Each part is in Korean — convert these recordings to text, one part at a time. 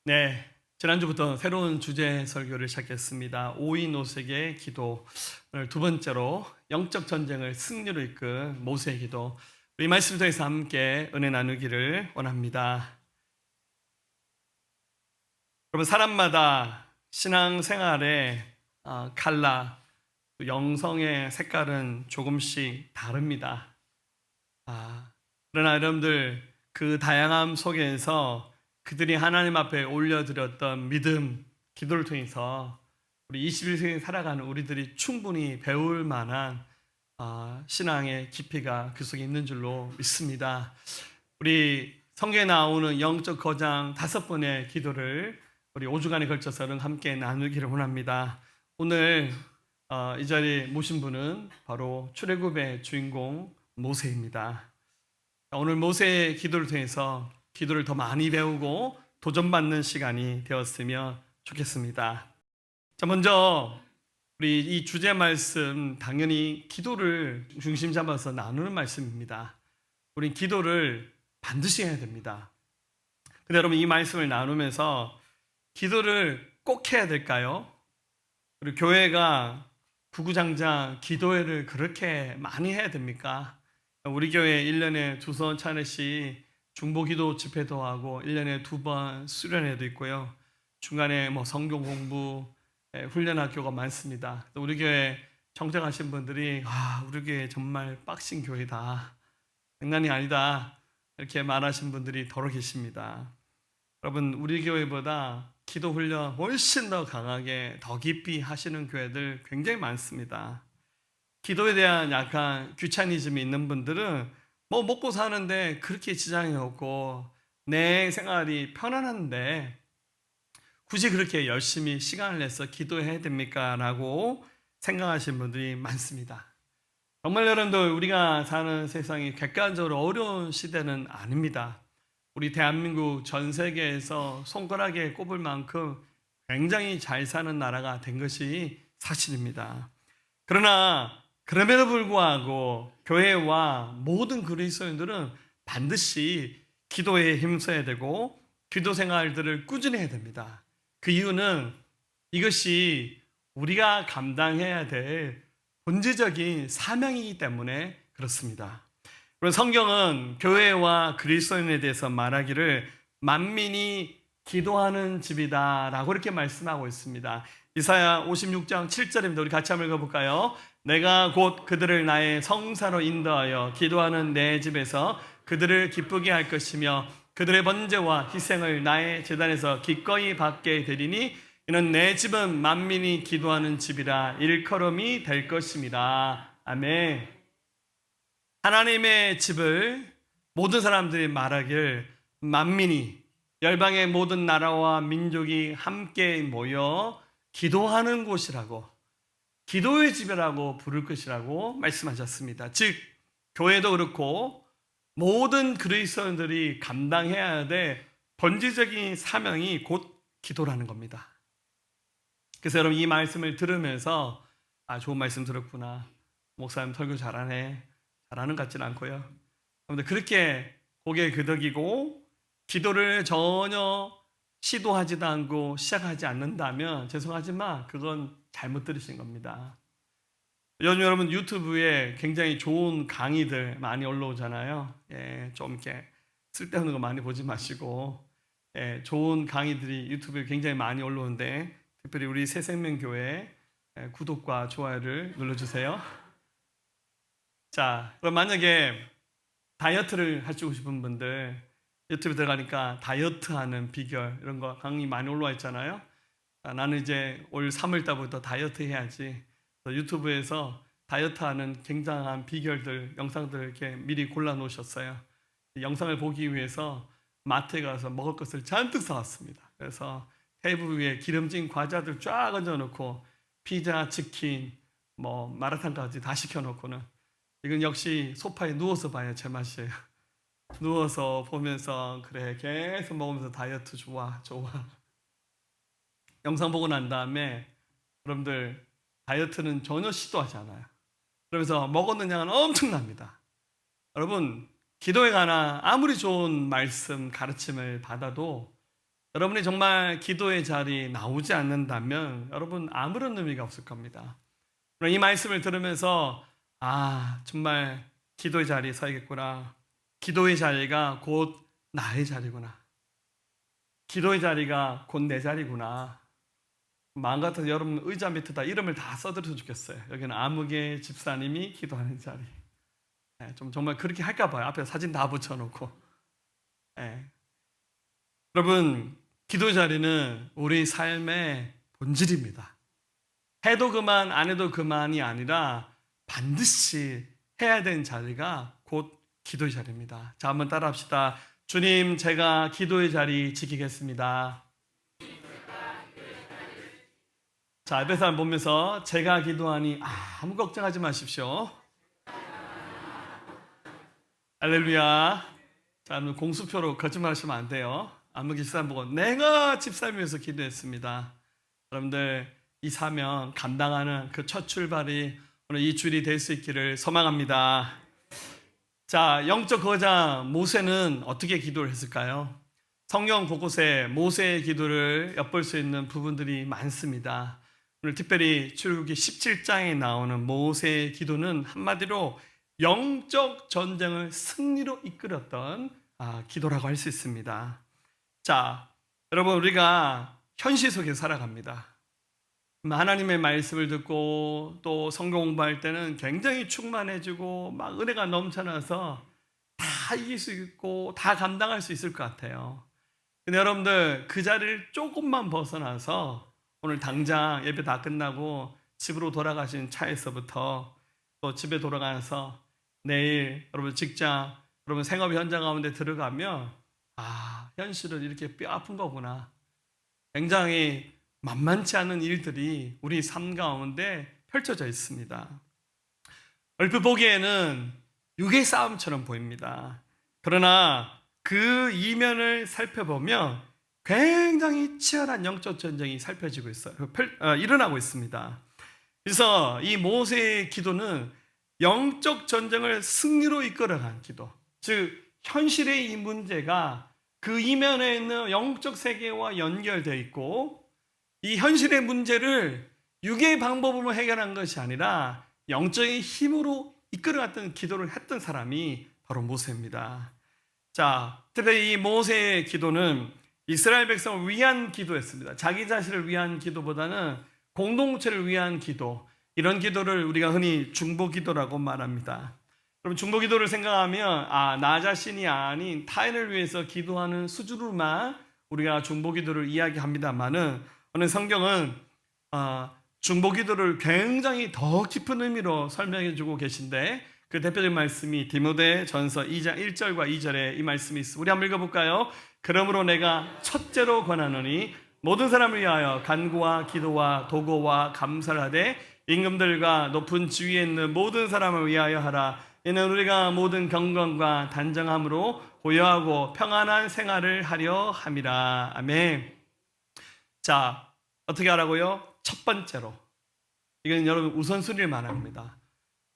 네, 지난주부터 새로운 주제 설교를 시작했습니다. 오이노색의 기도. 오늘 두 번째로 영적 전쟁을 승리로 이끈 모세의 기도. 우리 말씀 통해서 함께 은혜 나누기를 원합니다. 여러분, 사람마다 신앙생활의 칼라, 영성의 색깔은 조금씩 다릅니다. 그러나 여러분들 그 다양함 속에서 그들이 하나님 앞에 올려드렸던 믿음, 기도를 통해서 우리 21세기 살아가는 우리들이 충분히 배울 만한 신앙의 깊이가 그 속에 있는 줄로 믿습니다. 우리 성경에 나오는 영적 거장 5번의 기도를 우리 5주간에 걸쳐서 함께 나누기를 원합니다. 오늘 이 자리에 모신 분은 바로 출애굽의 주인공 모세입니다. 오늘 모세의 기도를 통해서 기도를 더 많이 배우고 도전받는 시간이 되었으면 좋겠습니다. 자, 먼저 우리 이 주제 말씀 당연히 기도를 중심 잡아서 나누는 말씀입니다. 우린 기도를 반드시 해야 됩니다. 근데 여러분, 이 말씀을 나누면서 기도를 꼭 해야 될까요? 그리고 교회가 구구장장 기도회를 그렇게 많이 해야 됩니까? 우리 교회 1년에 2번 차례씩 중보기도 집회도 하고 1년에 2번 수련회도 있고요. 중간에 성경 공부, 훈련학교가 많습니다. 우리 교회 정착하신 분들이 우리 교회 정말 빡신 교회다, 장난이 아니다, 이렇게 말하신 분들이 더러 계십니다. 여러분, 우리 교회보다 기도 훈련 훨씬 더 강하게 더 깊이 하시는 교회들 굉장히 많습니다. 기도에 대한 약간 귀차니즘이 있는 분들은 먹고 사는데 그렇게 지장이 없고 내 생활이 편안한데 굳이 그렇게 열심히 시간을 내서 기도해야 됩니까? 라고 생각하시는 분들이 많습니다. 정말 여러분들, 우리가 사는 세상이 객관적으로 어려운 시대는 아닙니다. 우리 대한민국 전 세계에서 손가락에 꼽을 만큼 굉장히 잘 사는 나라가 된 것이 사실입니다. 그러나 그럼에도 불구하고 교회와 모든 그리스도인들은 반드시 기도에 힘써야 되고 기도 생활들을 꾸준히 해야 됩니다. 그 이유는 이것이 우리가 감당해야 될 본질적인 사명이기 때문에 그렇습니다. 그리고 성경은 교회와 그리스도인에 대해서 말하기를 만민이 기도하는 집이다 라고 이렇게 말씀하고 있습니다. 이사야 56장 7절입니다. 우리 같이 한번 읽어볼까요? 내가 곧 그들을 나의 성사로 인도하여 기도하는 내 집에서 그들을 기쁘게 할 것이며 그들의 번제와 희생을 나의 제단에서 기꺼이 받게 되리니 이는 내 집은 만민이 기도하는 집이라 일컬음이 될 것입니다. 아멘. 하나님의 집을 모든 사람들이 말하길 만민이, 열방의 모든 나라와 민족이 함께 모여 기도하는 곳이라고, 기도의 집이라고 부를 것이라고 말씀하셨습니다. 즉 교회도 그렇고 모든 그리스도인들이 감당해야 될 본질적인 사명이 곧 기도라는 겁니다. 그래서 여러분, 이 말씀을 들으면서 좋은 말씀 들었구나, 목사님 설교 잘하네, 잘하는 것 같지는 않고요. 그런데 그렇게 고개 그덕이고 기도를 전혀 시도하지도 않고 시작하지 않는다면 죄송하지만 그건 잘못 들으신 겁니다. 요즘 여러분 유튜브에 굉장히 좋은 강의들 많이 올라오잖아요. 좀 이렇게 쓸데없는 거 많이 보지 마시고, 좋은 강의들이 유튜브에 굉장히 많이 올라오는데 특별히 우리 새생명교회 구독과 좋아요를 눌러주세요. 자, 그럼 만약에 다이어트를 하시고 싶은 분들 유튜브 들어가니까 다이어트하는 비결 이런 거 강의 많이 올라와 있잖아요. 나는 이제 올 3월 달부터 다이어트 해야지. 유튜브에서 다이어트하는 굉장한 비결들, 영상들 이렇게 미리 골라 놓으셨어요. 영상을 보기 위해서 마트에 가서 먹을 것을 잔뜩 사왔습니다. 그래서 테이블 위에 기름진 과자들 쫙 얹어놓고 피자, 치킨, 마라탕까지 다 시켜놓고는 이건 역시 소파에 누워서 봐야 제맛이에요. 누워서 보면서 그래 계속 먹으면서 다이어트 좋아. 영상 보고 난 다음에 여러분들 다이어트는 전혀 시도하지 않아요. 그러면서 먹었는 양은 엄청납니다. 여러분, 기도에 관한 아무리 좋은 말씀 가르침을 받아도 여러분이 정말 기도의 자리 나오지 않는다면 여러분 아무런 의미가 없을 겁니다. 이 말씀을 들으면서 정말 기도의 자리에 서야겠구나. 기도의 자리가 곧 나의 자리구나. 기도의 자리가 곧 내 자리구나. 마음 같아서 여러분 의자 밑에다 이름을 다 써드려서 좋겠어요. 여기는 아무개 집사님이 기도하는 자리. 좀 정말 그렇게 할까 봐요. 앞에 사진 다 붙여놓고. 여러분, 기도의 자리는 우리 삶의 본질입니다. 해도 그만 안 해도 그만이 아니라 반드시 해야 되는 자리가 곧 기도의 자리입니다. 자, 한번 따라합시다. 주님, 제가 기도의 자리 지키겠습니다. 자, 앞에 사람 보면서 제가 기도하니 아무 걱정하지 마십시오. 할렐루야. 자, 공수표로 거짓말하시면 안 돼요. 아무개 집사님 보고 내가 집사님 위해서 기도했습니다. 여러분들 이 사명 감당하는 그 첫 출발이 오늘 이 줄이 될 수 있기를 소망합니다. 자, 영적 거장 모세는 어떻게 기도를 했을까요? 성경 곳곳에 모세의 기도를 엿볼 수 있는 부분들이 많습니다. 오늘 특별히 출애굽기 17장에 나오는 모세의 기도는 한마디로 영적 전쟁을 승리로 이끌었던 기도라고 할 수 있습니다. 자, 여러분 우리가 현실 속에 살아갑니다. 하나님의 말씀을 듣고 또 성경 공부할 때는 굉장히 충만해지고 막 은혜가 넘쳐나서 다 이길 수 있고 다 감당할 수 있을 것 같아요. 근데 여러분들 그 자리를 조금만 벗어나서 오늘 당장 예배 다 끝나고 집으로 돌아가신 차에서부터 또 집에 돌아가서 내일 여러분 직장, 여러분 생업 현장 가운데 들어가면 현실은 이렇게 뼈 아픈 거구나. 굉장히 만만치 않은 일들이 우리 삶 가운데 펼쳐져 있습니다. 얼핏 보기에는 육의 싸움처럼 보입니다. 그러나 그 이면을 살펴보면 굉장히 치열한 영적 전쟁이 살펴지고 있어요. 일어나고 있습니다. 그래서 이 모세의 기도는 영적 전쟁을 승리로 이끌어간 기도. 즉 현실의 이 문제가 그 이면에 있는 영적 세계와 연결되어 있고 이 현실의 문제를 육의 방법으로 해결한 것이 아니라 영적인 힘으로 이끌어갔던 기도를 했던 사람이 바로 모세입니다. 자, 특별히 이 모세의 기도는 이스라엘 백성을 위한 기도였습니다. 자기 자신을 위한 기도보다는 공동체를 위한 기도, 이런 기도를 우리가 흔히 중보기도라고 말합니다. 여러분 중보기도를 생각하면 나 자신이 아닌 타인을 위해서 기도하는 수준으로만 우리가 중보기도를 이야기합니다만은 오늘 성경은 중보기도를 굉장히 더 깊은 의미로 설명해 주고 계신데 그 대표적인 말씀이 디모데전서 2장 1절과 2절에 이 말씀이 있습니다. 우리 한번 읽어볼까요? 그러므로 내가 첫째로 권하노니 모든 사람을 위하여 간구와 기도와 도고와 감사를 하되 임금들과 높은 지위에 있는 모든 사람을 위하여 하라. 이는 우리가 모든 경건과 단정함으로 고요하고 평안한 생활을 하려 함이라. 아멘. 자, 어떻게 하라고요? 첫 번째로, 이건 여러분 우선순위를 말합니다.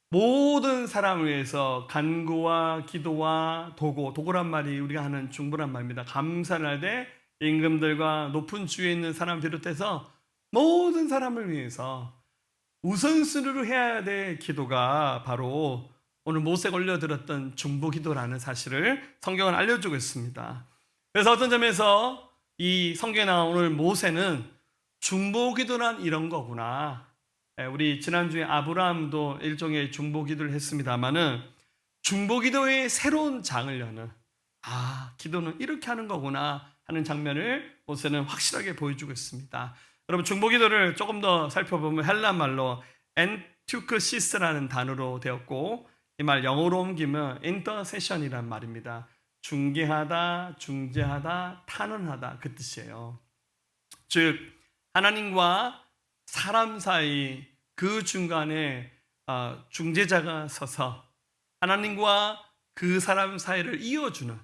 모든 사람을 위해서 간구와 기도와 도고란 말이 우리가 하는 중보란 말입니다. 감사를 하되 임금들과 높은 지위에 있는 사람 비롯해서 모든 사람을 위해서 우선순위로 해야 될 기도가 바로 오늘 모세가 올려드렸던 중보기도라는 사실을 성경은 알려주고 있습니다. 그래서 어떤 점에서 이 성경에 나온 오늘 모세는 중보기도란 이런 거구나. 우리 지난주에 아브라함도 일종의 중보기도를 했습니다마는 중보기도의 새로운 장을 여는 기도는 이렇게 하는 거구나 하는 장면을 모세는 확실하게 보여주고 있습니다. 여러분 중보기도를 조금 더 살펴보면 헬라 말로 엔투크시스라는 단어로 되었고 이 말 영어로 옮기면 인터세션이란 말입니다. 중개하다, 중재하다, 탄원하다 그 뜻이에요. 즉 하나님과 사람 사이 그 중간에 중재자가 서서 하나님과 그 사람 사이를 이어주는,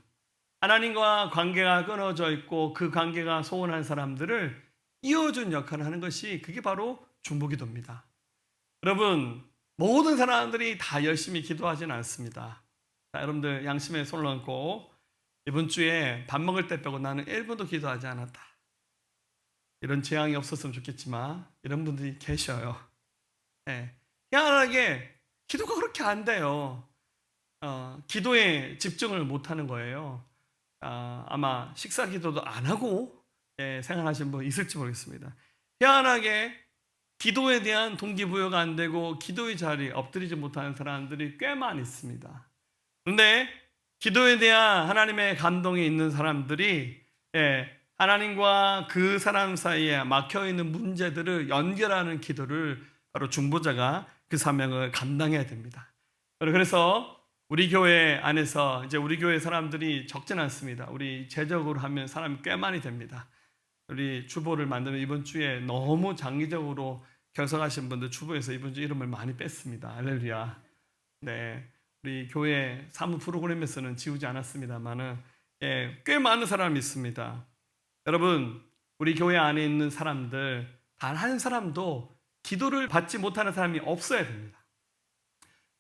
하나님과 관계가 끊어져 있고 그 관계가 소원한 사람들을 이어준 역할을 하는 것이 그게 바로 중보기도입니다. 여러분 모든 사람들이 다 열심히 기도하지는 않습니다. 자, 여러분들 양심에 손을 얹고 이번 주에 밥 먹을 때 빼고 나는 1분도 기도하지 않았다. 이런 재앙이 없었으면 좋겠지만 이런 분들이 계셔요. 예. 희한하게 기도가 그렇게 안 돼요. 기도에 집중을 못하는 거예요. 아마 식사 기도도 안 하고 생활하시는 분 있을지 모르겠습니다. 희한하게 기도에 대한 동기부여가 안 되고 기도의 자리에 엎드리지 못하는 사람들이 꽤 많이 있습니다. 그런데 기도에 대한 하나님의 감동이 있는 사람들이 하나님과 그 사람 사이에 막혀있는 문제들을 연결하는 기도를 바로 중보자가 그 사명을 감당해야 됩니다. 그래서 우리 교회 안에서 이제 우리 교회 사람들이 적진 않습니다. 우리 제적으로 하면 사람이 꽤 많이 됩니다. 우리 주보를 만들면 이번 주에 너무 장기적으로 결석하신 분들 주보에서 이번 주 이름을 많이 뺐습니다. 할렐루야. 네, 우리 교회 사무 프로그램에서는 지우지 않았습니다만은 꽤 많은 사람이 있습니다. 여러분, 우리 교회 안에 있는 사람들 단 한 사람도 기도를 받지 못하는 사람이 없어야 됩니다.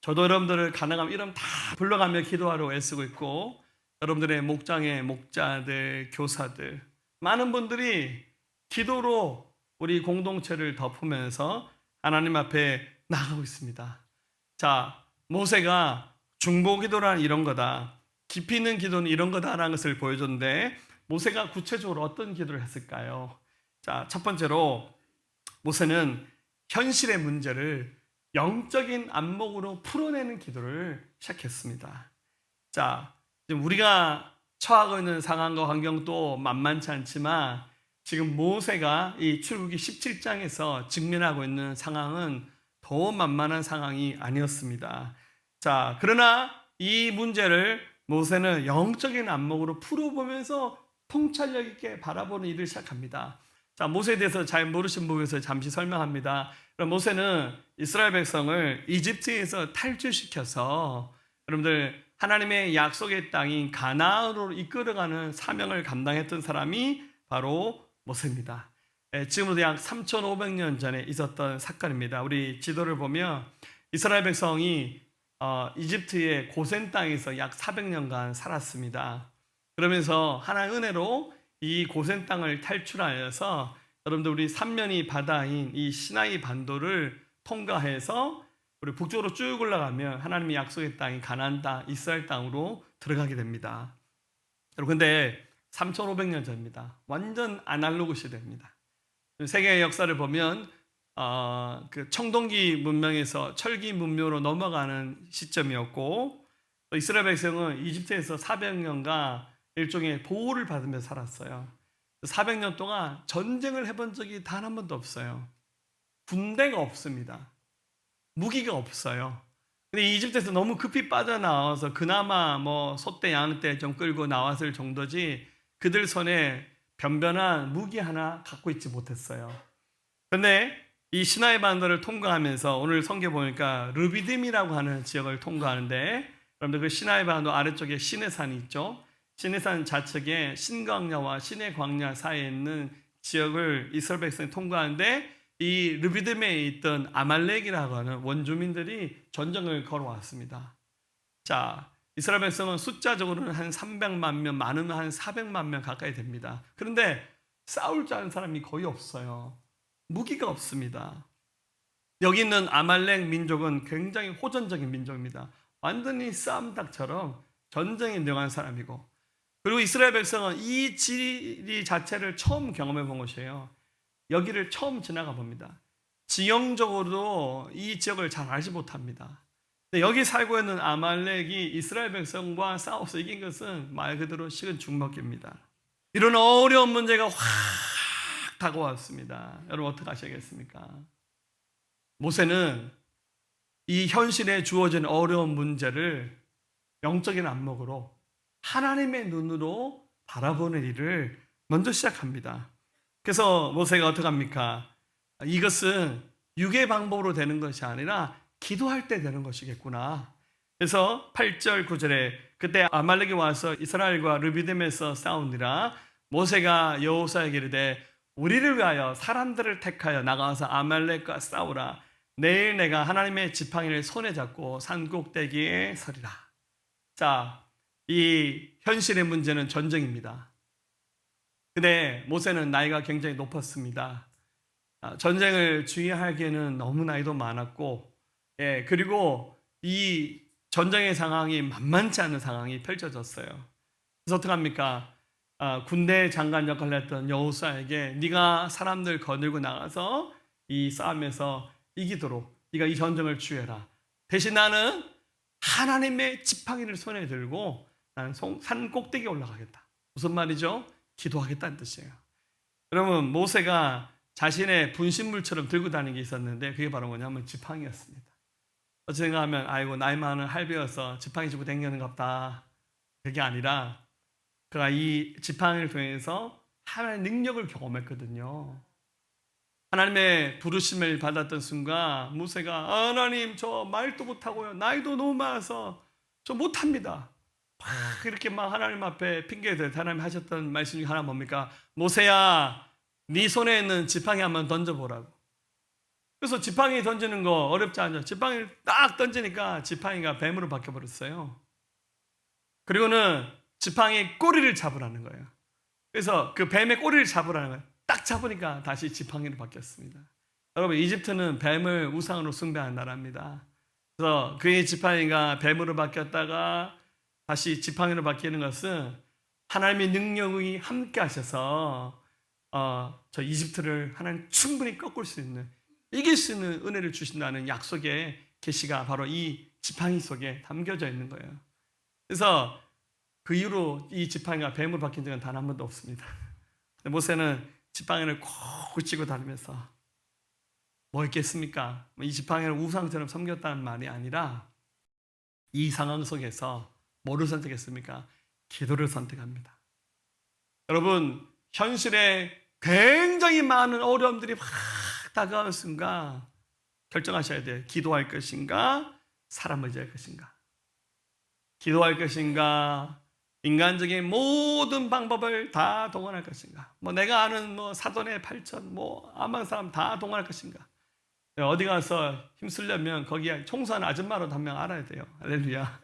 저도 여러분들을 가능하면 이름 다 불러가며 기도하러 애쓰고 있고, 여러분들의 목장의 목자들, 교사들, 많은 분들이 기도로 우리 공동체를 덮으면서 하나님 앞에 나가고 있습니다. 자, 모세가 중보 기도란 이런 거다, 깊이 있는 기도는 이런 거다라는 것을 보여줬는데, 모세가 구체적으로 어떤 기도를 했을까요? 자, 첫 번째로 모세는 현실의 문제를 영적인 안목으로 풀어내는 기도를 시작했습니다. 자, 지금 우리가 처하고 있는 상황과 환경도 만만치 않지만 지금 모세가 이 출애굽기 17장에서 직면하고 있는 상황은 더 만만한 상황이 아니었습니다. 자, 그러나 이 문제를 모세는 영적인 안목으로 풀어보면서 통찰력 있게 바라보는 일을 시작합니다. 자, 모세에 대해서 잘 모르신 분에서 잠시 설명합니다. 모세는 이스라엘 백성을 이집트에서 탈출시켜서 여러분들 하나님의 약속의 땅인 가나안으로 이끌어가는 사명을 감당했던 사람이 바로 모세입니다. 지금으로부터 약 3,500년 전에 있었던 사건입니다. 우리 지도를 보면 이스라엘 백성이 이집트의 고센 땅에서 약 400년간 살았습니다. 그러면서 하나의 은혜로 이 고센 땅을 탈출하여서 여러분들 우리 삼면이 바다인 이 시나이 반도를 통과해서 우리 북쪽으로 쭉 올라가면 하나님의 약속의 땅인 가나안 땅, 이스라엘 땅으로 들어가게 됩니다. 여러분, 근데 3,500년 전입니다. 완전 아날로그 시대입니다. 세계의 역사를 보면 그 청동기 문명에서 철기 문명으로 넘어가는 시점이었고, 또 이스라엘 백성은 이집트에서 400년간 일종의 보호를 받으며 살았어요. 400년 동안 전쟁을 해본 적이 단 한 번도 없어요. 군대가 없습니다. 무기가 없어요. 근데 이집트에서 너무 급히 빠져나와서 그나마 뭐 소떼 양떼 좀 끌고 나왔을 정도지 그들 손에 변변한 무기 하나 갖고 있지 못했어요. 그런데 이 시나이 반도를 통과하면서 오늘 성경 보니까 르비딤이라고 하는 지역을 통과하는데, 여러분들 그 시나이 반도 아래쪽에 시내산이 있죠. 시내산 좌측에 신광야와 시내 광야 사이에 있는 지역을 이스라엘 백성이 통과하는데, 이 르비딤에 있던 아말렉이라고 하는 원주민들이 전쟁을 걸어왔습니다. 자, 이스라엘 백성은 숫자적으로는 한 300만 명, 많으면 한 400만 명 가까이 됩니다. 그런데 싸울 줄 아는 사람이 거의 없어요. 무기가 없습니다. 여기 있는 아말렉 민족은 굉장히 호전적인 민족입니다. 완전히 싸움닭처럼 전쟁에 능한 사람이고, 그리고 이스라엘 백성은 이 지리 자체를 처음 경험해 본 것이에요. 여기를 처음 지나가 봅니다. 지형적으로도 이 지역을 잘 알지 못합니다. 근데 여기 살고 있는 아말렉이 이스라엘 백성과 싸워서 이긴 것은 말 그대로 식은 죽 먹기입니다. 이런 어려운 문제가 확 다가왔습니다. 여러분 어떻게 하셔야겠습니까? 모세는 이 현실에 주어진 어려운 문제를 영적인 안목으로 하나님의 눈으로 바라보는 일을 먼저 시작합니다. 그래서 모세가 어떻게 합니까? 이것은 육의 방법으로 되는 것이 아니라 기도할 때 되는 것이겠구나. 그래서 8절 9절에 그때 아말렉이 와서 이스라엘과 르비딤에서 싸우니라. 모세가 여호수아에게 이르되 우리를 위하여 사람들을 택하여 나가서 아말렉과 싸우라. 내일 내가 하나님의 지팡이를 손에 잡고 산 꼭대기에 서리라. 자, 이 현실의 문제는 전쟁입니다. 근데 모세는 나이가 굉장히 높았습니다. 전쟁을 주의하기에는 너무 나이도 많았고, 그리고 이 전쟁의 상황이 만만치 않은 상황이 펼쳐졌어요. 그래서 어떡합니까? 군대 장관 역할을 했던 여호수아에게 네가 사람들 거느리고 나가서 이 싸움에서 이기도록 네가 이 전쟁을 주해라. 대신 나는 하나님의 지팡이를 손에 들고 나는 산 꼭대기에 올라가겠다. 무슨 말이죠? 기도하겠다는 뜻이에요. 여러분, 모세가 자신의 분신물처럼 들고 다니는 게 있었는데 그게 바로 뭐냐면 지팡이였습니다. 어찌 생각하면 아이고 나이 많은 할배여서 지팡이 쥐고 다니는갑다. 그게 아니라 그가 이 지팡이를 통해서 하나님의 능력을 경험했거든요. 하나님의 부르심을 받았던 순간 모세가 하나님 저 말도 못하고요. 나이도 너무 많아서 저 못합니다. 막 이렇게 막 하나님 앞에 핑계대서 하나님 하셨던 말씀 중에 하나 뭡니까? 모세야 네 손에 있는 지팡이 한번 던져보라고. 그래서 지팡이 던지는 거 어렵지 않죠? 지팡이를 딱 던지니까 지팡이가 뱀으로 바뀌어버렸어요. 그리고는 지팡이 꼬리를 잡으라는 거예요. 그래서 그 뱀의 꼬리를 잡으라는 거예요. 딱 잡으니까 다시 지팡이로 바뀌었습니다. 여러분, 이집트는 뱀을 우상으로 숭배하는 나라입니다. 그래서 그의 지팡이가 뱀으로 바뀌었다가 다시 지팡이로 바뀌는 것은 하나님의 능력이 함께 하셔서 저 이집트를 하나님 충분히 꺾을 수 있는, 이길 수 있는 은혜를 주신다는 약속의 계시가 바로 이 지팡이 속에 담겨져 있는 거예요. 그래서 그 이후로 이 지팡이가 뱀으로 바뀐 적은 단 한 번도 없습니다. 모세는 지팡이를 꼭 쥐고 다니면서 뭐 있겠습니까? 이 지팡이를 우상처럼 섬겼다는 말이 아니라 이 상황 속에서 뭐를 선택했습니까? 기도를 선택합니다. 여러분, 현실에 굉장히 많은 어려움들이 확 다가오는 순간 결정하셔야 돼요. 기도할 것인가? 사람을 의지할 것인가? 기도할 것인가? 인간적인 모든 방법을 다 동원할 것인가? 뭐 내가 아는 뭐 사돈의 8천, 뭐 아만 사람 다 동원할 것인가? 어디 가서 힘쓰려면 거기에 청소하는 아줌마로 한 명 알아야 돼요. 할렐루야.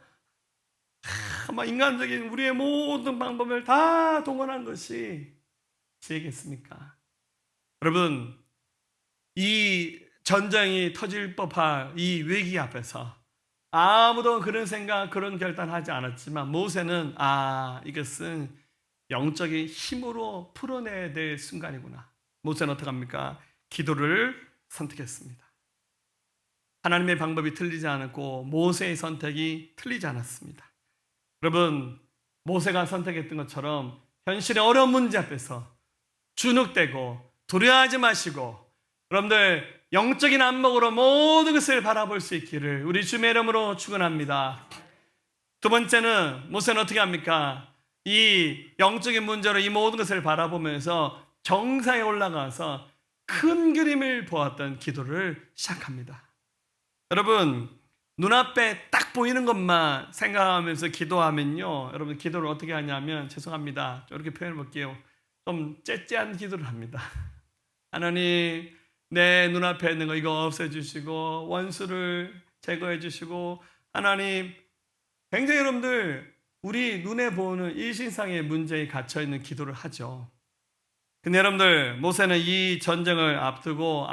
막 인간적인 우리의 모든 방법을 다 동원한 것이 지혜겠습니까? 여러분, 이 전쟁이 터질 법할 이 위기 앞에서 아무도 그런 생각, 그런 결단하지 않았지만 모세는 이것은 영적인 힘으로 풀어내야 될 순간이구나. 모세는 어떻게 합니까? 기도를 선택했습니다. 하나님의 방법이 틀리지 않았고 모세의 선택이 틀리지 않았습니다. 여러분, 모세가 선택했던 것처럼 현실의 어려운 문제 앞에서 주눅대고 두려워하지 마시고 여러분들 영적인 안목으로 모든 것을 바라볼 수 있기를 우리 주의 이름으로 축원합니다. 두 번째는 모세는 어떻게 합니까? 이 영적인 문제로 이 모든 것을 바라보면서 정상에 올라가서 큰 그림을 보았던 기도를 시작합니다. 여러분, 눈앞에 딱 보이는 것만 생각하면서 기도하면요, 여러분 기도를 어떻게 하냐면, 죄송합니다, 이렇게 표현해 볼게요. 좀 째째한 기도를 합니다. 하나님, 내 눈앞에 있는 거 이거 없애주시고 원수를 제거해 주시고, 하나님, 굉장히 여러분들 우리 눈에 보이는 일신상의 문제에 갇혀있는 기도를 하죠. 근데 여러분들, 모세는 이 전쟁을 앞두고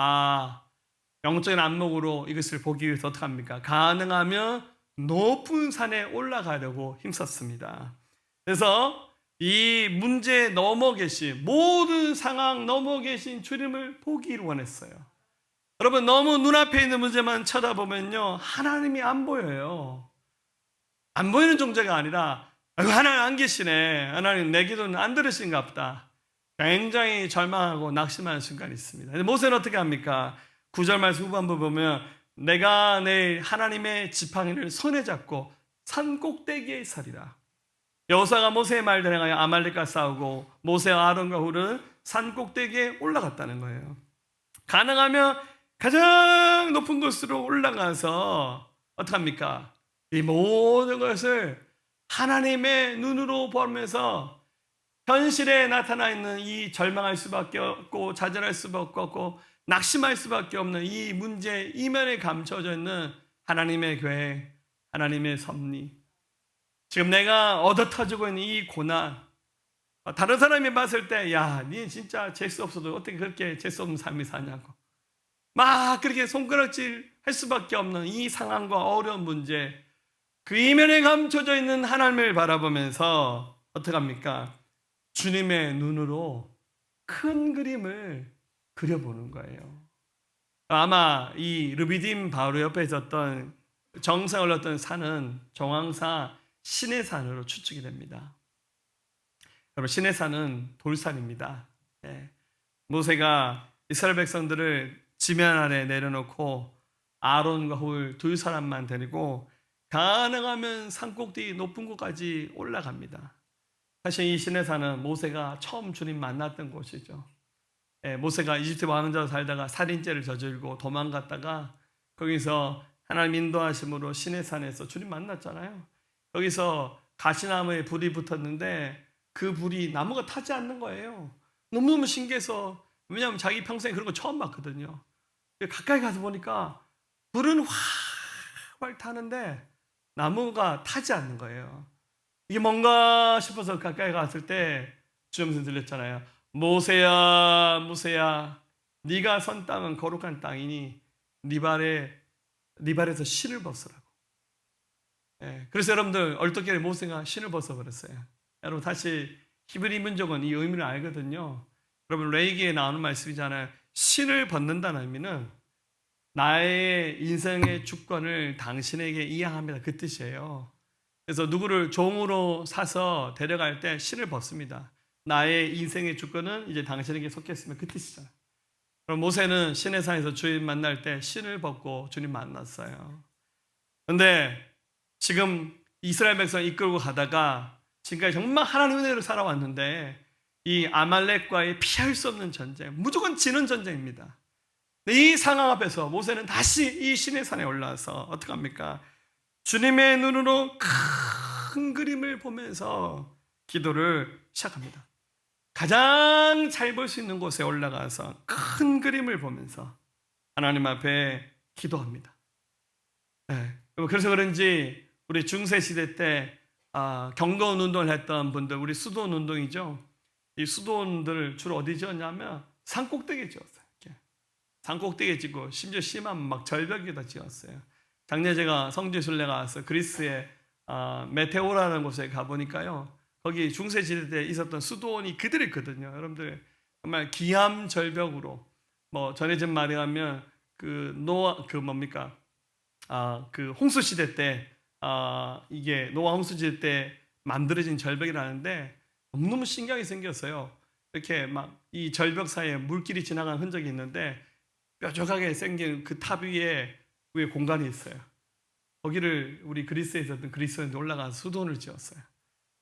영적인 안목으로 이것을 보기 위해서 어떻게 합니까? 가능하면 높은 산에 올라가려고 힘썼습니다. 그래서 이 문제에 넘어 계신, 모든 상황 넘어 계신 주님을 보기를 원했어요. 여러분, 너무 눈앞에 있는 문제만 쳐다보면요, 하나님이 안 보여요. 안 보이는 존재가 아니라 하나님 안 계시네, 하나님 내 기도는 안 들으신가 보다, 굉장히 절망하고 낙심하는 순간이 있습니다. 근데 모세는 어떻게 합니까? 9절 말씀 후반부 보면 내가 내일 하나님의 지팡이를 손에 잡고 산 꼭대기에 서리라. 여호수아가 모세의 말대로 행하여 아말렉과 싸우고 모세와 아론과 훌은 산 꼭대기에 올라갔다는 거예요. 가능하면 가장 높은 곳으로 올라가서 어떻게 합니까? 이 모든 것을 하나님의 눈으로 보면서 현실에 나타나 있는 이 절망할 수밖에 없고 좌절할 수밖에 없고 낙심할 수밖에 없는 이 문제 이면에 감춰져 있는 하나님의 계획, 하나님의 섭리, 지금 내가 얻어 터지고 있는 이 고난, 다른 사람이 봤을 때, 야, 니 진짜 재수 없어도 어떻게 그렇게 재수 없는 삶이 사냐고. 막 그렇게 손가락질 할 수밖에 없는 이 상황과 어려운 문제, 그 이면에 감춰져 있는 하나님을 바라보면서 어떻게 합니까? 주님의 눈으로 큰 그림을 그려보는 거예요. 아마 이 르비딤 바로 옆에 있었던 정상을 올랐던 산은 정황사 신의 산으로 추측이 됩니다. 여러분, 신의 산은 돌산입니다. 예. 모세가 이스라엘 백성들을 지면 아래 내려놓고 아론과 훌 두 사람만 데리고 가능하면 산꼭대기 높은 곳까지 올라갑니다. 사실 이 신의 산은 모세가 처음 주님 만났던 곳이죠. 예, 모세가 이집트 왕자로 살다가 살인죄를 저질고 도망갔다가 거기서 하나님 인도하심으로 신의 산에서 주님 만났잖아요. 거기서 가시나무에 불이 붙었는데 그 불이 나무가 타지 않는 거예요. 너무너무 신기해서, 왜냐하면 자기 평생에 그런 거 처음 봤거든요. 가까이 가서 보니까 불은 활활 타는데 나무가 타지 않는 거예요. 이게 뭔가 싶어서 가까이 갔을 때 주님께서 들렸잖아요. 모세야, 모세야, 네가 선 땅은 거룩한 땅이니 네 발에서 신을 벗으라고. 예, 그래서 여러분들 얼떨결에 모세가 신을 벗어버렸어요. 여러분, 사실 히브리 민족은 이 의미를 알거든요. 여러분, 레위기에 나오는 말씀이잖아요. 신을 벗는다는 의미는 나의 인생의 주권을 당신에게 이양합니다, 그 뜻이에요. 그래서 누구를 종으로 사서 데려갈 때 신을 벗습니다. 나의 인생의 주권은 이제 당신에게 속했으면, 그 뜻이잖아요. 그럼 모세는 신의 산에서 주님 만날 때 신을 벗고 주님 만났어요. 그런데 지금 이스라엘 백성 이끌고 가다가 지금까지 정말 하나님의 은혜로 살아왔는데 이 아말렉과의 피할 수 없는 전쟁, 무조건 지는 전쟁입니다. 이 상황 앞에서 모세는 다시 이 신의 산에 올라와서 어떻게 합니까? 주님의 눈으로 큰 그림을 보면서 기도를 시작합니다. 가장 잘 볼 수 있는 곳에 올라가서 큰 그림을 보면서 하나님 앞에 기도합니다. 네. 그래서 그런지 우리 중세시대 때 경건 운동을 했던 분들, 우리 수도원 운동이죠. 이 수도원들 주로 어디 지었냐면 산꼭대기에 지었어요. 산꼭대기에 짓고 심지어 심하면 막 절벽에다 지었어요. 작년에 제가 성지순례가 와서 그리스의 메테오라는 곳에 가보니까요, 거기 중세시대 때 있었던 수도원이 그대로 있거든요. 여러분들 정말 기암 절벽으로, 뭐 전해진 말에 하면 그 홍수 시대 때 이게 노아 홍수 시대 때 만들어진 절벽이라는데 너무너무 신기하게 생겼어요. 이렇게 막 이 절벽 사이에 물길이 지나간 흔적이 있는데 뾰족하게 생긴 그 탑 위에 공간이 있어요. 거기를 우리 그리스에 있었던 그리스인들이 올라가서 수도원을 지었어요.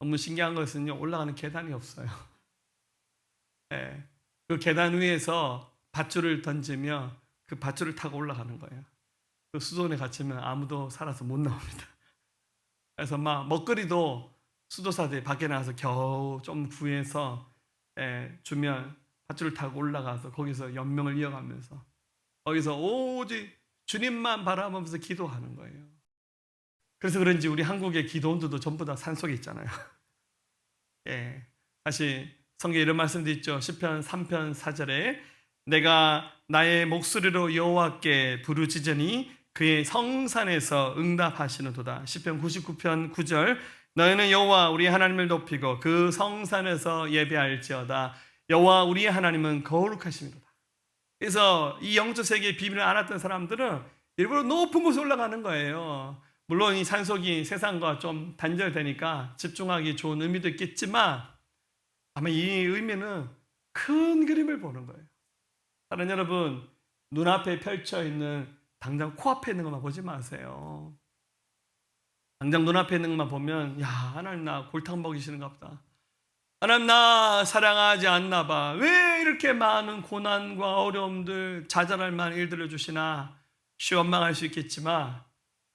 너무 신기한 것은요, 올라가는 계단이 없어요. 네, 그 계단 위에서 밧줄을 던지며 그 밧줄을 타고 올라가는 거예요. 그 수도원에 갇히면 아무도 살아서 못 나옵니다. 그래서 막 먹거리도 수도사들이 밖에 나가서 겨우 좀 구해서 주면 밧줄을 타고 올라가서 거기서 연명을 이어가면서 거기서 오직 주님만 바라보면서 기도하는 거예요. 그래서 그런지 우리 한국의 기도원들도 전부 다 산속에 있잖아요. 예, 사실 성경에 이런 말씀도 있죠. 시편 3편 4절에 내가 나의 목소리로 여호와께 부르짖으니 그의 성산에서 응답하시는도다. 시편 99편 9절 너희는 여호와 우리 하나님을 높이고 그 성산에서 예배할지어다. 여호와 우리 하나님은 거룩하심이로다. 그래서 이 영적 세계의 비밀을 알았던 사람들은 일부러 높은 곳에 올라가는 거예요. 물론 이 산속이 세상과 좀 단절되니까 집중하기 좋은 의미도 있겠지만 아마 이 의미는 큰 그림을 보는 거예요. 사랑하는 여러분, 눈앞에 펼쳐 있는 당장 코앞에 있는 것만 보지 마세요. 당장 눈앞에 있는 것만 보면, 야, 하나님 나 골탕 먹이시는가 보다. 하나님 나 사랑하지 않나 봐. 왜 이렇게 많은 고난과 어려움들, 좌절할 만한 일들을 주시나 원망할 수 있겠지만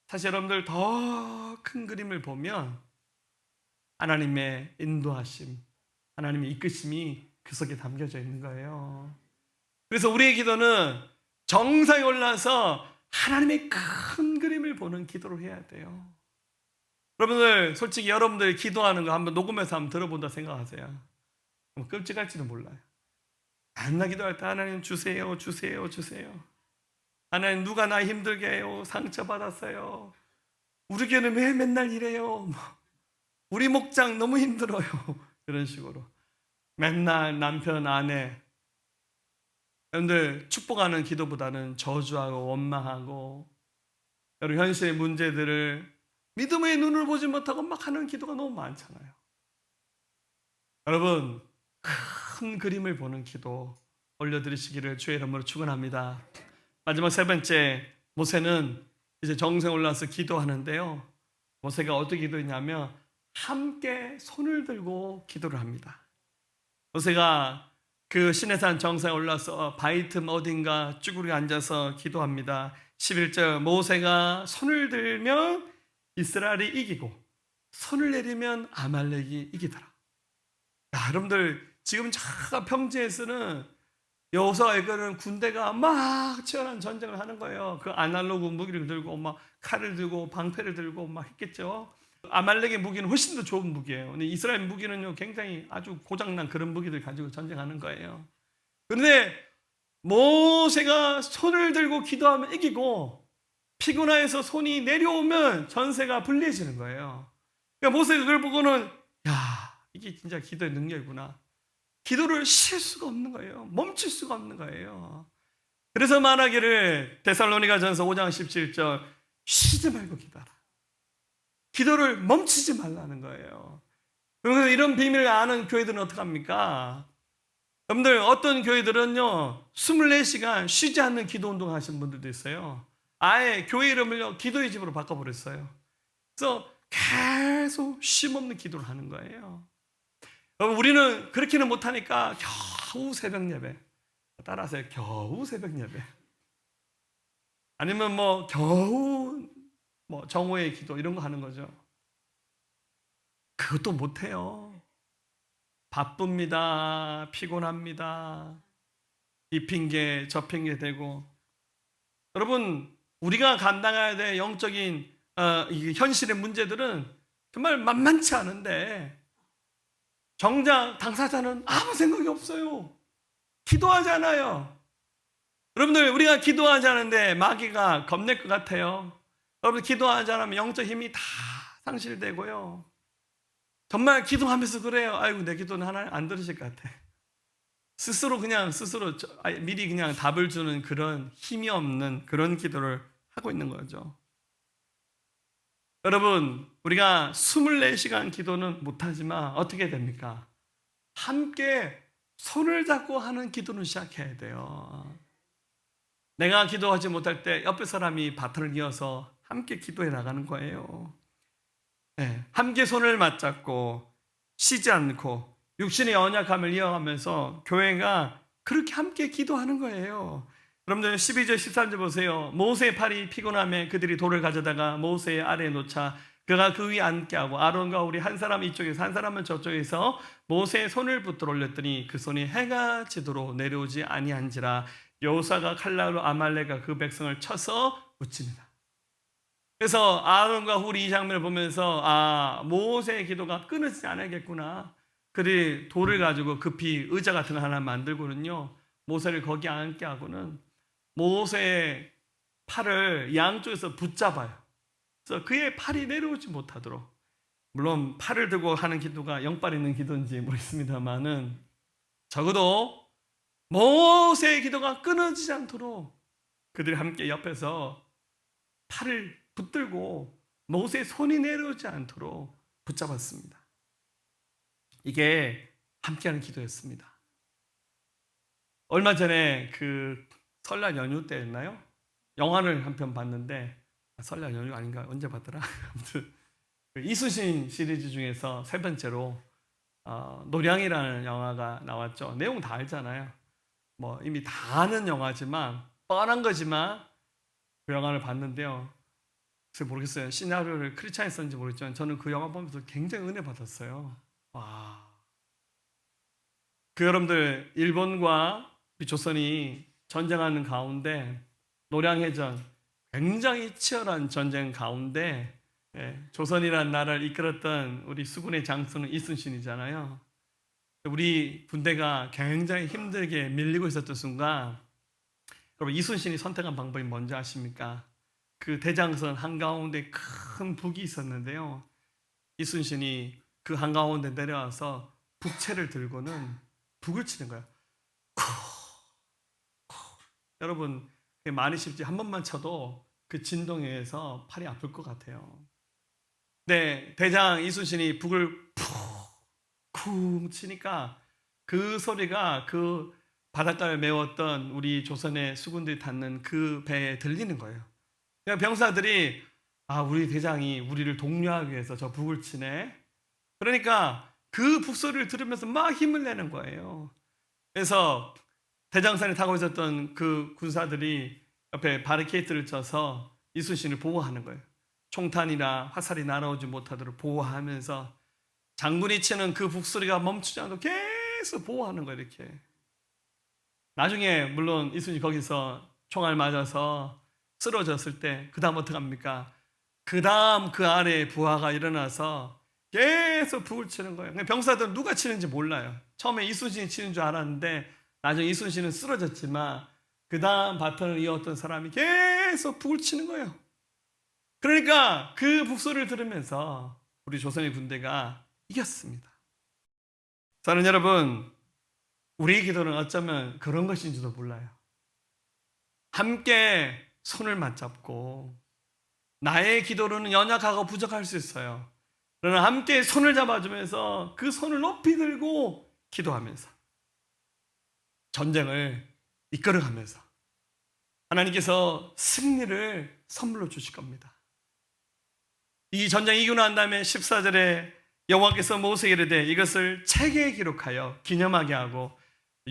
사실 여러분들 더 큰 그림을 보면 하나님의 인도하심, 하나님의 이끄심이 그 속에 담겨져 있는 거예요. 그래서 우리의 기도는 정상에 올라서 하나님의 큰 그림을 보는 기도를 해야 돼요. 여러분들 솔직히 여러분들 기도하는 거 한번 녹음해서 한번 들어본다 생각하세요. 끔찍할지도 몰라요. 맨날 기도할 때 하나님 주세요, 주세요, 주세요. 하나님 누가 나 힘들게 해요? 상처받았어요. 우리 교회는 왜 맨날 이래요? 우리 목장 너무 힘들어요. 이런 식으로 맨날 남편, 아내 여러분들 축복하는 기도보다는 저주하고 원망하고 여러 현실의 문제들을 믿음의 눈을 보지 못하고 막 하는 기도가 너무 많잖아요. 여러분 큰 그림을 보는 기도 올려드리시기를 주의 이름으로 축원합니다. 마지막 세 번째, 모세는 이제 정상에 올라와서 기도하는데요. 모세가 어떻게 기도했냐면 함께 손을 들고 기도를 합니다. 모세가 그 시내산 정상에 올라서 바위 틈 어딘가 쭈그리게 앉아서 기도합니다. 11절 모세가 손을 들면 이스라엘이 이기고 손을 내리면 아말렉이 이기더라. 야, 여러분들 지금 저 평지에서는 여호수아가 이거는 군대가 막 치열한 전쟁을 하는 거예요. 그 아날로그 무기를 들고 막 칼을 들고 방패를 들고 막 했겠죠. 아말렉의 무기는 훨씬 더 좋은 무기예요. 근데 이스라엘 무기는요 굉장히 아주 고장난 그런 무기들 가지고 전쟁하는 거예요. 그런데 모세가 손을 들고 기도하면 이기고 피곤해서 손이 내려오면 전세가 불리해지는 거예요. 그러니까 모세가 그걸 보고는 야 이게 진짜 기도의 능력이구나. 기도를 쉴 수가 없는 거예요. 멈출 수가 없는 거예요. 그래서 말하기를 데살로니가전서 5장 17절 쉬지 말고 기도하라. 기도를 멈추지 말라는 거예요. 그래서 이런 비밀을 아는 교회들은 어떡합니까? 여러분들 어떤 교회들은요 24시간 쉬지 않는 기도 운동 하시는 분들도 있어요. 아예 교회 이름을요 기도의 집으로 바꿔버렸어요. 그래서 계속 쉼없는 기도를 하는 거예요. 여러분 우리는 그렇게는 못하니까 겨우 새벽 예배, 따라서 겨우 새벽 예배, 아니면 뭐 겨우 뭐 정오의 기도 이런 거 하는 거죠. 그것도 못해요. 바쁩니다. 피곤합니다. 이 핑계 저 핑계 대고. 여러분 우리가 감당해야 될 영적인 현실의 문제들은 정말 만만치 않은데 정작 당사자는 아무 생각이 없어요. 기도하잖아요. 여러분들 우리가 기도하지 않은데 마귀가 겁낼 것 같아요. 여러분 기도하지 않으면 영적 힘이 다 상실되고요. 정말 기도하면서 그래요. 아이고 내 기도는 하나님 안 들으실 것 같아. 스스로 미리 그냥 답을 주는 그런 힘이 없는 그런 기도를 하고 있는 거죠. 여러분 우리가 24시간 기도는 못하지만 어떻게 됩니까? 함께 손을 잡고 하는 기도는 시작해야 돼요. 내가 기도하지 못할 때 옆에 사람이 바탕을 이어서 함께 기도해 나가는 거예요. 네, 함께 손을 맞잡고 쉬지 않고 육신의 언약함을 이어가면서 교회가 그렇게 함께 기도하는 거예요. 여러분들 12절 13절 보세요. 모세의 팔이 피곤함에 그들이 돌을 가져다가 모세의 아래에 놓자 그가 그 위에 앉게 하고 아론과 우리 한 사람 이쪽에서 한 사람은 저쪽에서 모세의 손을 붙들어 올렸더니 그 손이 해가 지도록 내려오지 아니한지라. 여호수아가 칼날로 아말렉과 그 백성을 쳐서 붙입니다. 그래서 아론과 훌이 이 장면을 보면서 모세의 기도가 끊어지지 않아야겠구나. 그들이 돌을 가지고 급히 의자 같은 거 하나 만들고는요 모세를 거기 앉게 하고는 모세의 팔을 양쪽에서 붙잡아요. 그래서 그의 팔이 내려오지 못하도록, 물론 팔을 들고 하는 기도가 영빨 있는 기도인지 모르겠습니다만은 적어도 모세의 기도가 끊어지지 않도록 그들이 함께 옆에서 팔을 붙들고 모세의 손이 내려오지 않도록 붙잡았습니다. 이게 함께하는 기도였습니다. 얼마 전에 그 설날 연휴 때였나요? 영화를 한 편 봤는데 설날 연휴 아닌가 언제 봤더라? 아무튼 이순신 시리즈 중에서 세 번째로 노량이라는 영화가 나왔죠. 내용 다 알잖아요. 뭐 이미 다 아는 영화지만 뻔한 거지만 그 영화를 봤는데요. 글쎄 모르겠어요. 시나리오를 크리스찬이 썼는지 모르겠지만 저는 그 영화 보면서 굉장히 은혜 받았어요. 와. 그 여러분들 일본과 우리 조선이 전쟁하는 가운데 노량해전 굉장히 치열한 전쟁 가운데 조선이라는 나라를 이끌었던 우리 수군의 장수는 이순신이잖아요. 우리 군대가 굉장히 힘들게 밀리고 있었던 순간, 여러분 이순신이 선택한 방법이 뭔지 아십니까? 그 대장선 한가운데 큰 북이 있었는데요. 이순신이 그 한가운데 내려와서 북채를 들고는 북을 치는 거예요. 여러분 많이 쉽지 한 번만 쳐도 그 진동에 의해서 팔이 아플 것 같아요. 네, 대장 이순신이 북을 쿵 치니까 그 소리가 그 바닷가를 메웠던 우리 조선의 수군들이 닿는 그 배에 들리는 거예요. 그러니까 병사들이 우리 대장이 우리를 독려하기 위해서 저 북을 치네. 그러니까 그 북소리를 들으면서 막 힘을 내는 거예요. 그래서 대장산에 타고 있었던 그 군사들이 옆에 바리케이트를 쳐서 이순신을 보호하는 거예요. 총탄이나 화살이 날아오지 못하도록 보호하면서 장군이 치는 그 북소리가 멈추지 않고 계속 보호하는 거예요. 이렇게. 나중에 물론 이순신이 거기서 총알 맞아서 쓰러졌을 때 그 다음 어떻게 합니까? 그 다음 그 아래에 부하가 일어나서 계속 북을 치는 거예요. 병사들은 누가 치는지 몰라요. 처음에 이순신이 치는 줄 알았는데 나중에 이순신은 쓰러졌지만 그 다음 바톤을 이어왔던 사람이 계속 북을 치는 거예요. 그러니까 그 북소리를 들으면서 우리 조선의 군대가 이겼습니다. 저는 여러분, 우리의 기도는 어쩌면 그런 것인지도 몰라요. 함께 손을 맞잡고, 나의 기도로는 연약하고 부족할 수 있어요. 그러나 함께 손을 잡아주면서 그 손을 높이 들고 기도하면서 전쟁을 이끌어가면서 하나님께서 승리를 선물로 주실 겁니다. 이 전쟁 이기고 난 다음에 14절에 여호와께서 모세에게 이르되 이것을 책에 기록하여 기념하게 하고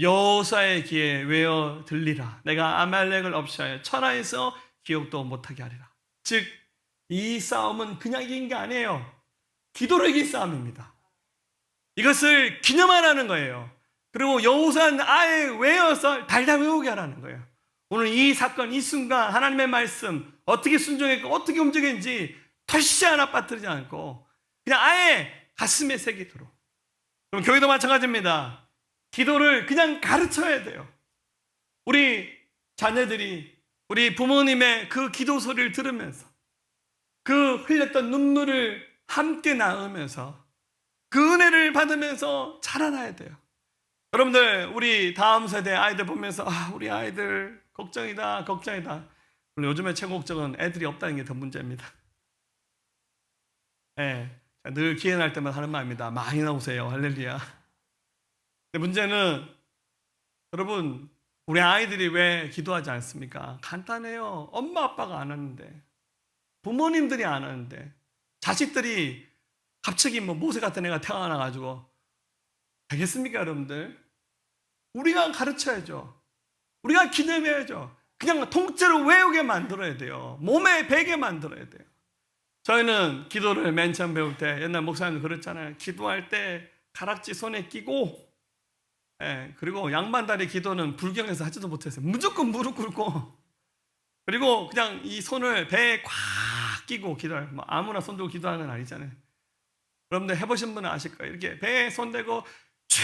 여호수아의 귀에 외어 들리라. 내가 아말렉을 없이하여 천하에서 기억도 못하게 하리라. 즉 이 싸움은 그냥 이긴 게 아니에요. 기도로 이긴 싸움입니다. 이것을 기념하라는 거예요. 그리고 여호수아는 아예 외워서 달달 외우게 하라는 거예요. 오늘 이 사건, 이 순간 하나님의 말씀 어떻게 순종했고 어떻게 움직였는지 털씨 하나 빠뜨리지 않고 그냥 아예 가슴에 새기도록. 그럼 교회도 마찬가지입니다. 기도를 그냥 가르쳐야 돼요. 우리 자녀들이 우리 부모님의 그 기도 소리를 들으면서 그 흘렸던 눈물을 함께 나으면서 그 은혜를 받으면서 자라나야 돼요. 여러분들 우리 다음 세대 아이들 보면서 우리 아이들 걱정이다 걱정이다. 물론 요즘에 최고 걱정은 애들이 없다는 게 더 문제입니다. 늘 기회 날 때마다 하는 말입니다. 많이 나오세요. 할렐루야. 근데 문제는 여러분 우리 아이들이 왜 기도하지 않습니까? 간단해요. 엄마 아빠가 안 하는데, 부모님들이 안 하는데, 자식들이 갑자기 모세 같은 애가 태어나가지고 되겠습니까 여러분들? 우리가 가르쳐야죠. 우리가 기념해야죠. 그냥 통째로 외우게 만들어야 돼요. 몸에 배게 만들어야 돼요. 저희는 기도를 맨 처음 배울 때 옛날 목사님도 그랬잖아요. 기도할 때 가락지 손에 끼고 그리고 양반다리 기도는 불경에서 하지도 못했어요. 무조건 무릎 꿇고 그리고 그냥 이 손을 배에 꽉 끼고 기도해요. 아무나 손 들고 기도하는 건 아니잖아요. 여러분들 해보신 분은 아실 거예요. 이렇게 배에 손 대고 쫙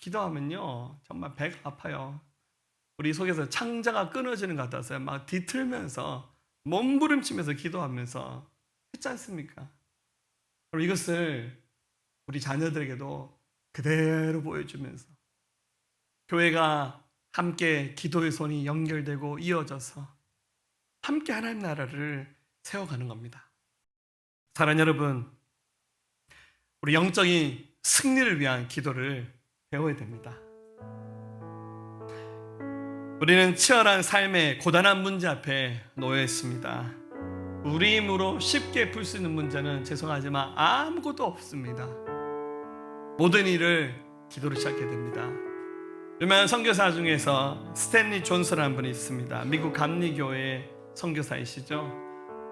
기도하면요 정말 배가 아파요. 우리 속에서 창자가 끊어지는 것 같아서요. 막 뒤틀면서 몸부림치면서 기도하면서 했지 않습니까? 그럼 이것을 우리 자녀들에게도 그대로 보여주면서 교회가 함께 기도의 손이 연결되고 이어져서 함께 하나님 나라를 세워가는 겁니다. 사랑하는 여러분, 우리 영적인 승리를 위한 기도를 배워야 됩니다. 우리는 치열한 삶의 고단한 문제 앞에 놓여 있습니다. 우리 힘으로 쉽게 풀 수 있는 문제는 죄송하지만 아무것도 없습니다. 모든 일을 기도로 시작해야 됩니다. 유명한 선교사 중에서 스탠리 존슨이라는 분이 있습니다. 미국 감리교회 선교사이시죠.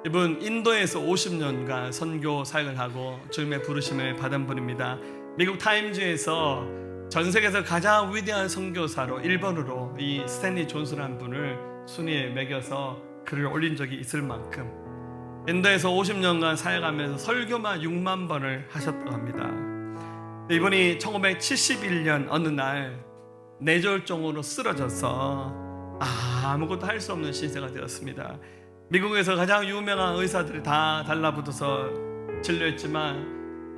이분 인도에서 50년간 선교 사역을 하고 주님의 부르심을 받은 분입니다. 미국 타임즈에서 전 세계에서 가장 위대한 선교사로 1번으로 이 스탠리 존슨이라는 분을 순위에 매겨서 글을 올린 적이 있을 만큼 인도에서 50년간 사역하면서 설교만 6만 번을 하셨다고 합니다. 이분이 1971년 어느 날 뇌졸중으로 쓰러져서 아무것도 할 수 없는 신세가 되었습니다. 미국에서 가장 유명한 의사들이 다 달라붙어서 진료했지만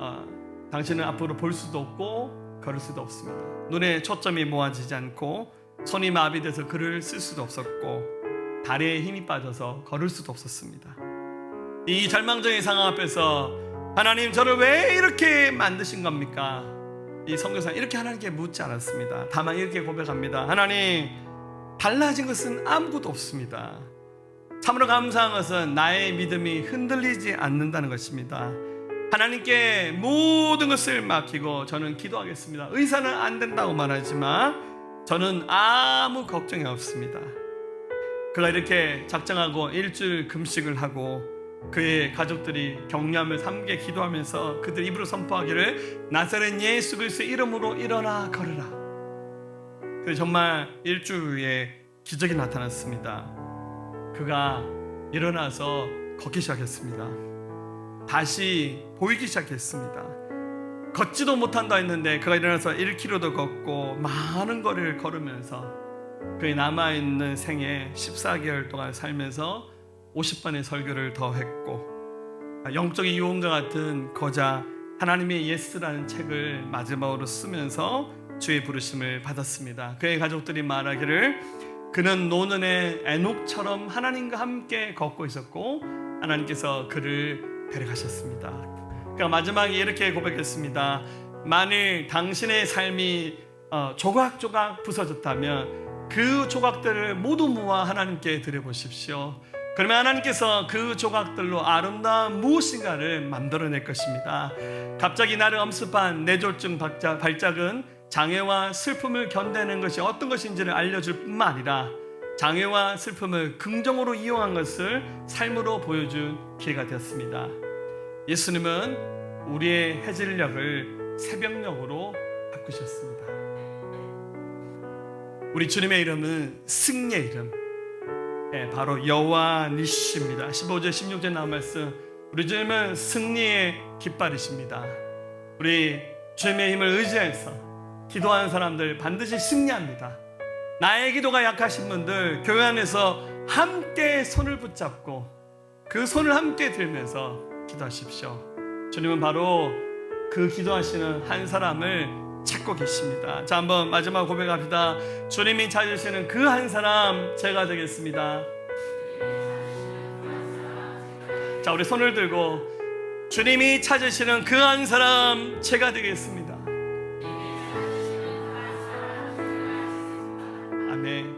당신은 앞으로 볼 수도 없고 걸을 수도 없습니다. 눈에 초점이 모아지지 않고 손이 마비돼서 글을 쓸 수도 없었고 다리에 힘이 빠져서 걸을 수도 없었습니다. 이 절망적인 상황 앞에서 하나님, 저를 왜 이렇게 만드신 겁니까? 이 선교사는 이렇게 하나님께 묻지 않았습니다. 다만 이렇게 고백합니다. 하나님, 달라진 것은 아무것도 없습니다. 참으로 감사한 것은 나의 믿음이 흔들리지 않는다는 것입니다. 하나님께 모든 것을 맡기고 저는 기도하겠습니다. 의사는 안 된다고 말하지만 저는 아무 걱정이 없습니다. 그가 이렇게 작정하고 일주일 금식을 하고 그의 가족들이 격려함을 삼게 기도하면서 그들 입으로 선포하기를 나사렛 예수 그리스도의 이름으로 일어나 걸으라. 그래서 정말 일주일 후에 기적이 나타났습니다. 그가 일어나서 걷기 시작했습니다. 다시 보이기 시작했습니다. 걷지도 못한다 했는데 그가 일어나서 1km도 걷고 많은 거리를 걸으면서 그의 남아있는 생애 14개월 동안 살면서 50번의 설교를 더 했고 영적인 유언과 같은 거자 하나님의 예스라는 책을 마지막으로 쓰면서 주의 부르심을 받았습니다. 그의 가족들이 말하기를 그는 노년의 에녹처럼 하나님과 함께 걷고 있었고 하나님께서 그를 데려가셨습니다. 그러니까 마지막에 이렇게 고백했습니다. 만일 당신의 삶이 조각조각 부서졌다면 그 조각들을 모두 모아 하나님께 드려보십시오. 그러면 하나님께서 그 조각들로 아름다운 무엇인가를 만들어낼 것입니다. 갑자기 나를 엄습한 뇌졸중 발작은 장애와 슬픔을 견뎌내는 것이 어떤 것인지를 알려줄 뿐만 아니라 장애와 슬픔을 긍정으로 이용한 것을 삶으로 보여준 기회가 되었습니다. 예수님은 우리의 해질녘을 새벽녘으로 바꾸셨습니다. 우리 주님의 이름은 승리의 이름, 바로 여호와 니시입니다. 15절 16절 나온 말씀, 우리 주님은 승리의 깃발이십니다. 우리 주님의 힘을 의지해서 기도하는 사람들 반드시 승리합니다. 나의 기도가 약하신 분들 교회 안에서 함께 손을 붙잡고 그 손을 함께 들면서 기도하십시오. 주님은 바로 그 기도하시는 한 사람을 찾고 계십니다. 자, 한번 마지막 고백합시다. 주님이 찾으시는 그 한 사람 제가 되겠습니다. 자, 우리 손을 들고 주님이 찾으시는 그 한 사람 제가 되겠습니다. 아멘.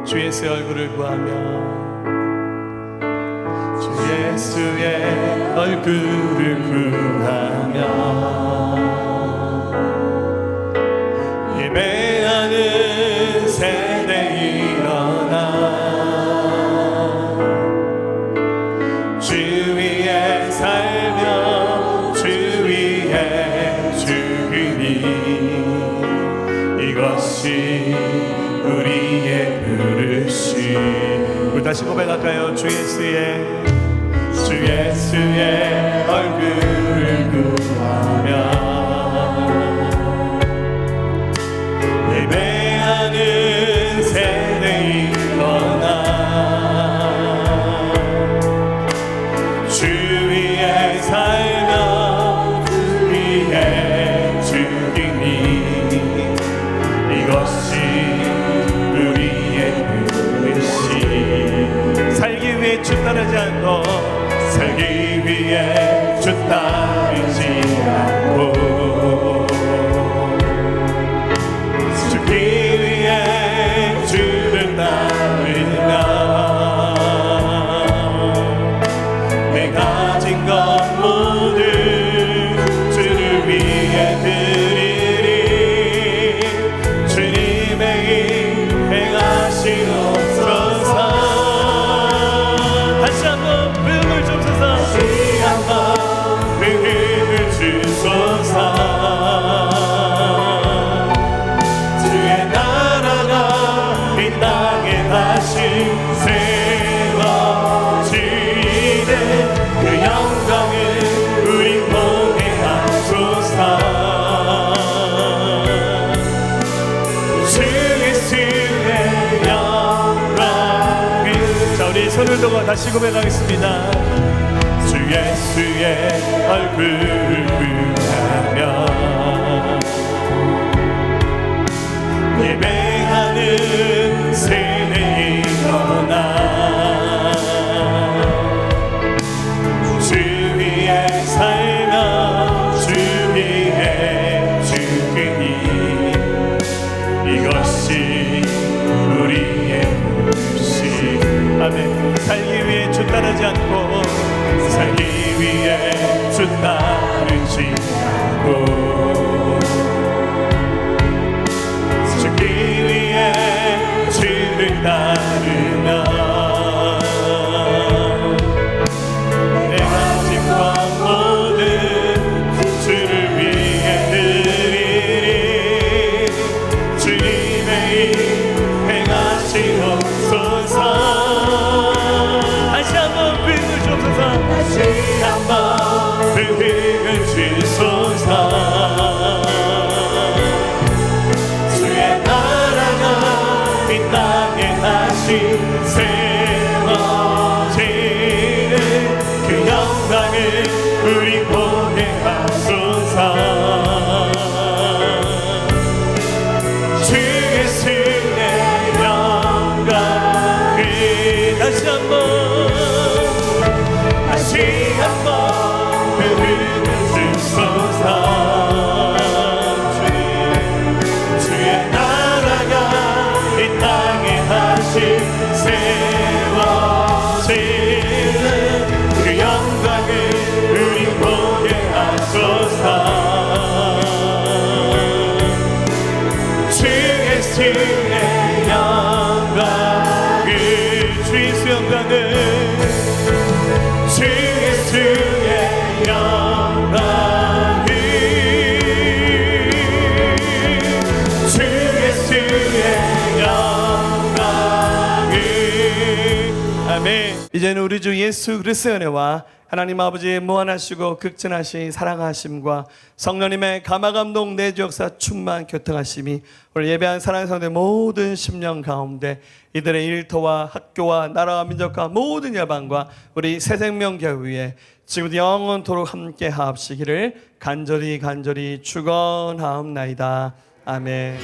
주 예수의 얼굴을 구하며 주 예수의 얼굴을 구하며 예배하는 세대 일어나 주 위에 살며 주 위에 죽으니 이것이 우리의 부르심. 우리 다시 고백할까요? 주 예수의 얼굴을 구하며 예배하는 세대 일어나 주 위에 살며 주 위에 죽으니 이것이 우리의 부르심. 살기 위해 주 따르지 않고 살기 위해 주 따르지 않고 손을 들고 다시 고백하겠습니다. 주 예수의 얼굴을 보며 예배하는 세대에 일어나 주 위에 살며 주 위에 죽으니 이것이 우리의 몫이. 아멘. 살기 위해 주 따르지 않고 살기 위해 주 따르지 않고 죽기 위해 주를 따르며 내 가짐과 모든 주를 위해 드리리. 주님의 일 행하시옵소서. 다시 한번 부흥을 주옵소서. 다시 한번 부흥을 주소서. 주의 나라가 이 땅에 다시 세워지는 그 영광을 우리 보게 하소서. 주 예수의 영광을 다시 한번 부흥을 주소서. 주의 나라가 이 땅에 다시 세워지는 그 영광을 우리 보게 하소서. 주 예수의 영광을 주 예수 영광을 주 예수의 영광을 주 예수의 영광을. 아멘. 이제는 우리 주 예수 그리스도의 은혜와 하나님 아버지의 무한하시고 극진하신 사랑하심과 성령님의 감화감동 내주 역사 충만 교통하심이 오늘 예배한 사랑하는 성도의 모든 심령 가운데 이들의 일터와 학교와 나라와 민족과 모든 여방과 우리 새생명교회에 지금부터 영원토록 함께 하옵시기를 간절히 축원하옵나이다. 아멘.